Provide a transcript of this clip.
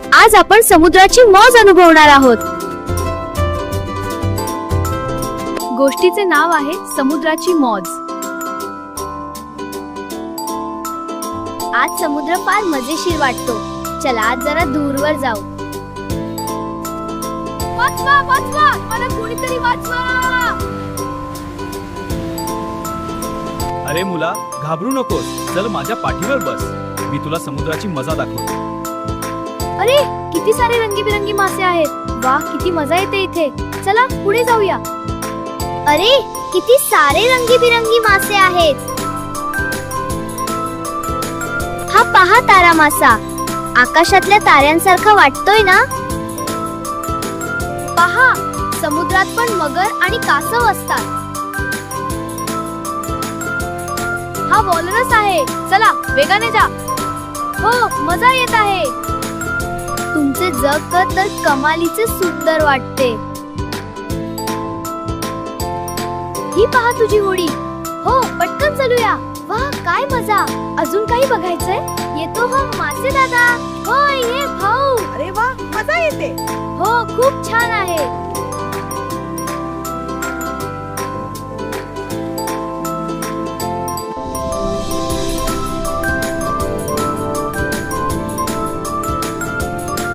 आज आपण समुद्राची मौज अनुभवणार आहोत. गोष्टीचे नाव आहे समुद्राची मौज. आज समुद्र फार मजेशीर वाटतो. चला आज जरा दूरवर जाऊ. वाचवा वाचवा, मला कोणीतरी वाचवा. अरे मुला, घाबरू नकोस. चल माझ्या पाठीवर बस. मी तुला समुद्राची मजा दाखवतो. अरे किती सारे रंगीबिरंगी मासे आहेत. वाह, किती मजा येते इथे. चला पुढे जाऊया. अरे किती सारे रंगीबिरंगी मासे आहेत. हा पहा तारा मासा. आकाशातल्या ताऱ्यांसारखा वाटतोय ना. पहा, समुद्रात पण मगर आणि कासव असतात. हा वॉलरस आहे. चला वेगाने जा. हो, मजा येत आहे. तुमचे जग तर कमालीचे सुंदर वाटते. ही पहा तुझी होडी. हो, पटकन चलूया. वाह, काय मजा. अजून काही बघायचंय? येतो हो मासे दादा. होय, ये भाऊ. अरे वा, मजा येते. हो, खूप छान आहे.